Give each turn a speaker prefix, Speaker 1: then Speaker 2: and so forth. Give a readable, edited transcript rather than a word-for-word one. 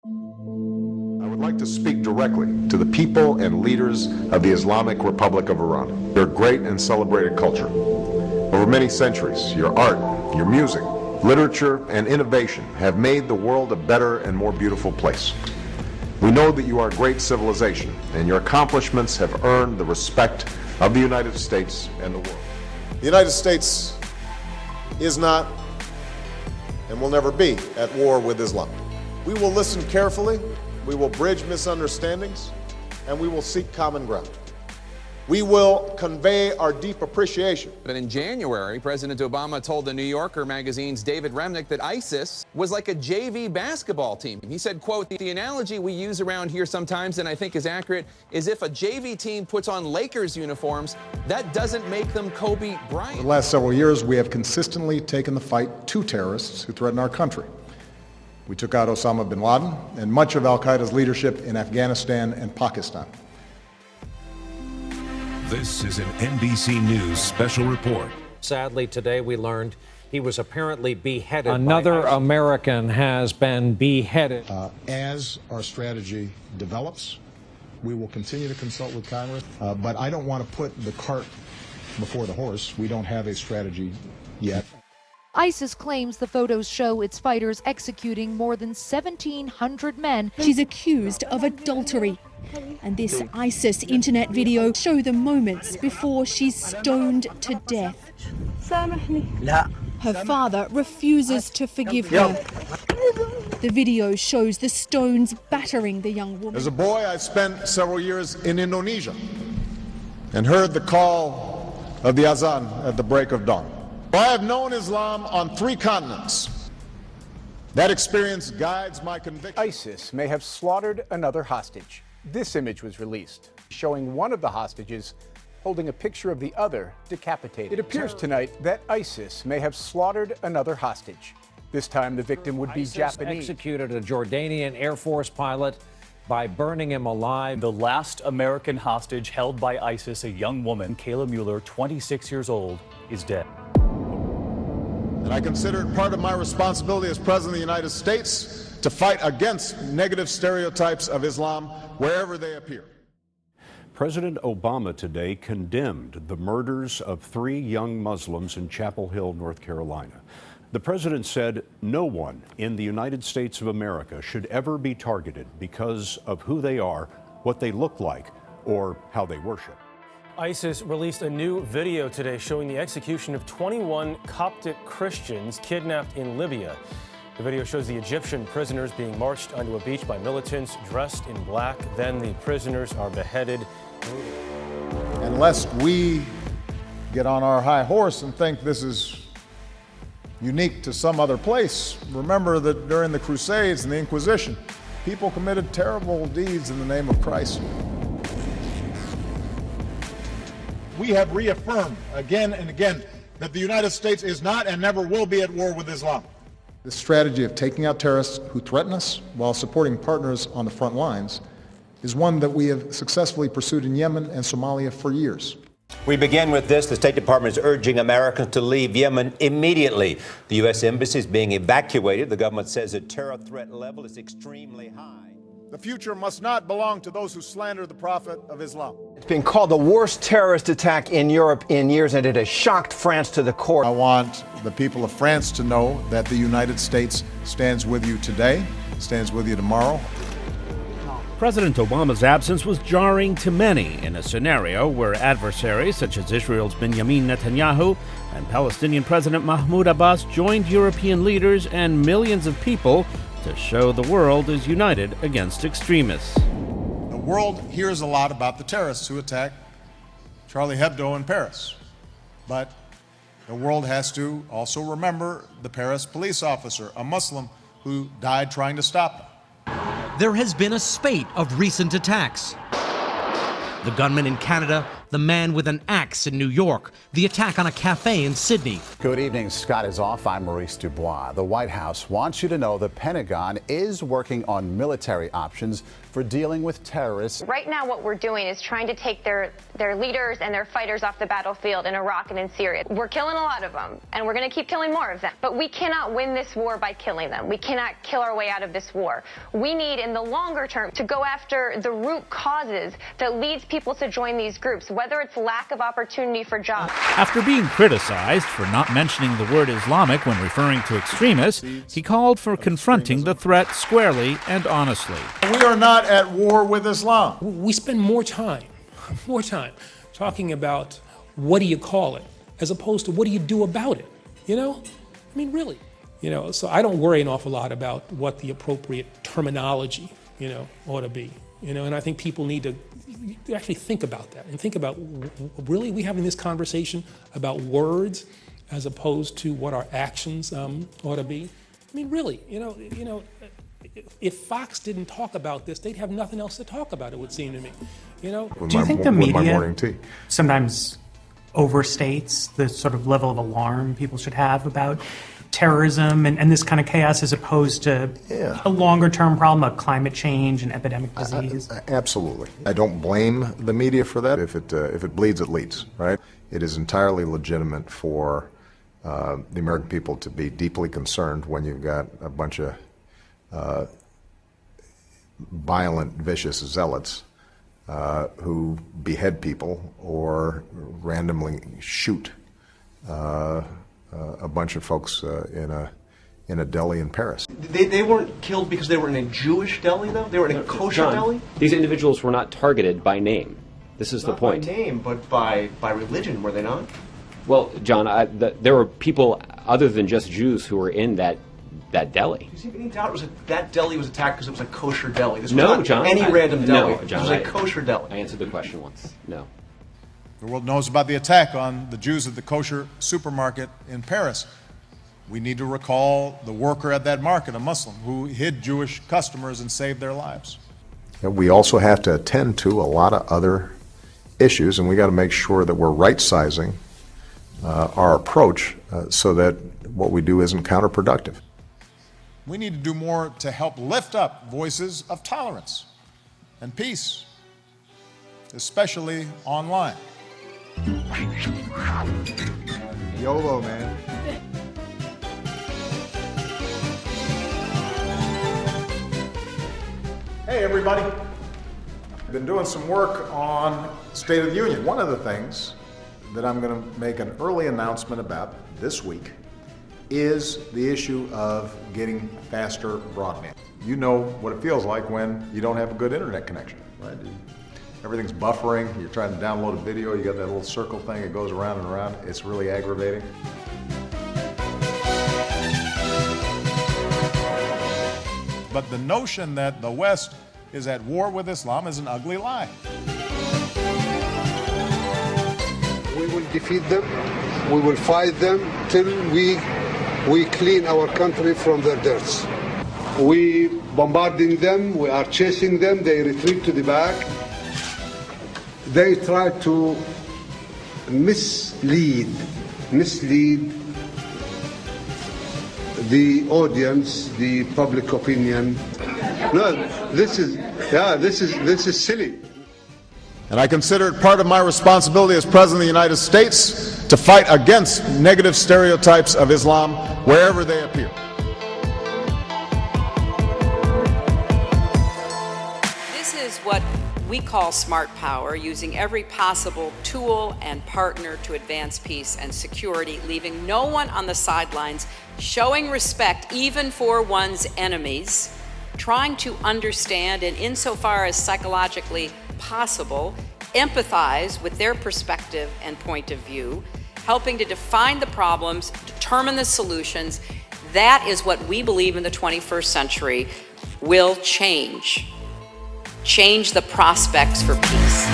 Speaker 1: I would like to speak directly to the people and leaders of the Islamic Republic of Iran. Your great and celebrated culture. Over many centuries, your art, your music, literature, and innovation have made the world a better and more beautiful place. We know that you are a great civilization, and your accomplishments have earned the respect of the United States and the world.
Speaker 2: The United States is not and will never be at war with Islam. We will listen carefully, we will bridge misunderstandings, and we will seek common ground. We will convey our deep appreciation.
Speaker 3: But in January, President Obama told the New Yorker magazine's David Remnick that ISIS was like a JV basketball team. He said, quote, "The analogy we use around here sometimes, and I think is accurate, is if a JV team puts on Lakers uniforms, that doesn't make them Kobe Bryant."
Speaker 4: For the last several years, we have consistently taken the fight to terrorists who threaten our country. We took out Osama bin Laden and much of al-Qaeda's leadership in Afghanistan and Pakistan.
Speaker 5: This is an NBC News special report.
Speaker 6: Sadly, today we learned he was apparently beheaded.
Speaker 7: Another American has been beheaded.
Speaker 4: As our strategy develops, we will continue to consult with Congress, but I don't want to put the cart before the horse. We don't have a strategy yet.
Speaker 8: ISIS claims the photos show its fighters executing more than 1,700 men.
Speaker 9: She's accused of adultery. And this ISIS internet video show the moments before she's stoned to death. Her father refuses to forgive her. The video shows the stones battering the young woman.
Speaker 2: As a boy, I spent several years in Indonesia and heard the call of the azan at the break of dawn. I have known Islam on 3 continents. That experience guides my conviction.
Speaker 10: ISIS may have slaughtered another hostage. This image was released, showing one of the hostages holding a picture of the other decapitated. It appears tonight that ISIS may have slaughtered another hostage. This time the victim would be
Speaker 6: ISIS
Speaker 10: Japanese.
Speaker 6: Executed a Jordanian Air Force pilot by burning him alive.
Speaker 11: The last American hostage held by ISIS, a young woman, Kayla Mueller, 26 years old, is dead.
Speaker 2: And I consider it part of my responsibility as President of the United States to fight against negative stereotypes of Islam wherever they appear.
Speaker 12: President Obama today condemned the murders of 3 young Muslims in Chapel Hill, North Carolina. The president said no one in the United States of America should ever be targeted because of who they are, what they look like, or how they worship.
Speaker 13: ISIS released a new video today showing the execution of 21 Coptic Christians kidnapped in Libya. The video shows the Egyptian prisoners being marched onto a beach by militants dressed in black. Then the prisoners are beheaded.
Speaker 2: And lest we get on our high horse and think this is unique to some other place, remember that during the Crusades and the Inquisition, people committed terrible deeds in the name of Christ.
Speaker 14: We have reaffirmed again and again that the United States is not and never will be at war with Islam.
Speaker 4: This strategy of taking out terrorists who threaten us while supporting partners on the front lines is one that we have successfully pursued in Yemen and Somalia for years.
Speaker 15: We begin with this. The State Department is urging Americans to leave Yemen immediately. The U.S. Embassy is being evacuated. The government says the terror threat level is extremely high.
Speaker 2: The future must not belong to those who slander the Prophet of Islam.
Speaker 16: It's been called the worst terrorist attack in Europe in years, and it has shocked France to the core.
Speaker 2: I want the people of France to know that the United States stands with you today, stands with you tomorrow.
Speaker 17: President Obama's absence was jarring to many in a scenario where adversaries such as Israel's Benjamin Netanyahu and Palestinian President Mahmoud Abbas joined European leaders and millions of people to show the world is united against extremists.
Speaker 2: The world hears a lot about the terrorists who attacked Charlie Hebdo in Paris, but the world has to also remember the Paris police officer, a Muslim, who died trying to stop them.
Speaker 18: There has been a spate of recent attacks. The gunman in Canada the man with an axe in New York, the attack on a cafe in Sydney.
Speaker 19: Good evening. Scott is off. I'm Maurice Dubois. The White House wants you to know the Pentagon is working on military options for dealing with terrorists.
Speaker 20: Right now, what we're doing is trying to take their leaders and their fighters off the battlefield in Iraq and in Syria. We're killing a lot of them, and we're going to keep killing more of them. But we cannot win this war by killing them. We cannot kill our way out of this war. We need, in the longer term, to go after the root causes that leads people to join these groups, whether it's lack of opportunity for jobs.
Speaker 17: After being criticized for not mentioning the word Islamic when referring to extremists, he called for confronting the threat squarely and honestly.
Speaker 14: We are not at war with Islam.
Speaker 21: We spend more time talking about what do you call it, as opposed to what do you do about it, you know? I mean, really. You know, so I don't worry an awful lot about what the appropriate terminology, you know, ought to be. You know, and I think people need to actually think about that and think about, really, we having this conversation about words as opposed to what our actions ought to be. I mean, really, you know, if Fox didn't talk about this, they'd have nothing else to talk about, it would seem to me. You know,
Speaker 22: do you think the media sometimes overstates the sort of level of alarm people should have about terrorism and this kind of chaos, as opposed to a longer term problem of climate change and epidemic disease?
Speaker 1: Absolutely. I don't blame the media for that. If it bleeds, it leads, right? It is entirely legitimate for the American people to be deeply concerned when you've got a bunch of violent, vicious zealots who behead people or randomly shoot a bunch of folks in a deli in Paris.
Speaker 23: They weren't killed because they were in a Jewish deli, though? They were in a kosher deli?
Speaker 24: These individuals were not targeted by name. This is the point.
Speaker 23: Not by name, but by religion, were they not?
Speaker 24: Well, John, there were people other than just Jews who were in that deli.
Speaker 23: Do you see any doubt that deli was attacked because it was a kosher deli? This was
Speaker 24: No,
Speaker 23: not
Speaker 24: John.
Speaker 23: any random deli.
Speaker 24: No, John.
Speaker 23: It was a kosher deli.
Speaker 24: I answered the question once. No.
Speaker 14: The world knows about the attack on the Jews at the kosher supermarket in Paris. We need to recall the worker at that market, a Muslim, who hid Jewish customers and saved their lives.
Speaker 1: And we also have to attend to a lot of other issues, and we got to make sure that we're right-sizing our approach so that what we do isn't counterproductive.
Speaker 14: We need to do more to help lift up voices of tolerance and peace, especially online.
Speaker 1: YOLO, man.
Speaker 2: Hey, everybody. I've been doing some work on State of the Union. One of the things that I'm going to make an early announcement about this week is the issue of getting faster broadband. You know what it feels like when you don't have a good internet connection, right? Everything's buffering, you're trying to download a video, you got that little circle thing, it goes around and around. It's really aggravating.
Speaker 14: But the notion that the West is at war with Islam is an ugly lie.
Speaker 25: We will defeat them, we will fight them till we clean our country from their dirts. We bombarding them, we are chasing them, they retreat to the back. They try to mislead the audience, the public opinion. No, this is silly.
Speaker 2: And I consider it part of my responsibility as President of the United States to fight against negative stereotypes of Islam wherever they appear.
Speaker 26: This is what we call smart power, using every possible tool and partner to advance peace and security, leaving no one on the sidelines, showing respect even for one's enemies, trying to understand and, insofar as psychologically possible, empathize with their perspective and point of view, helping to define the problems, determine the solutions. That is what we believe in the 21st century will change the prospects for peace.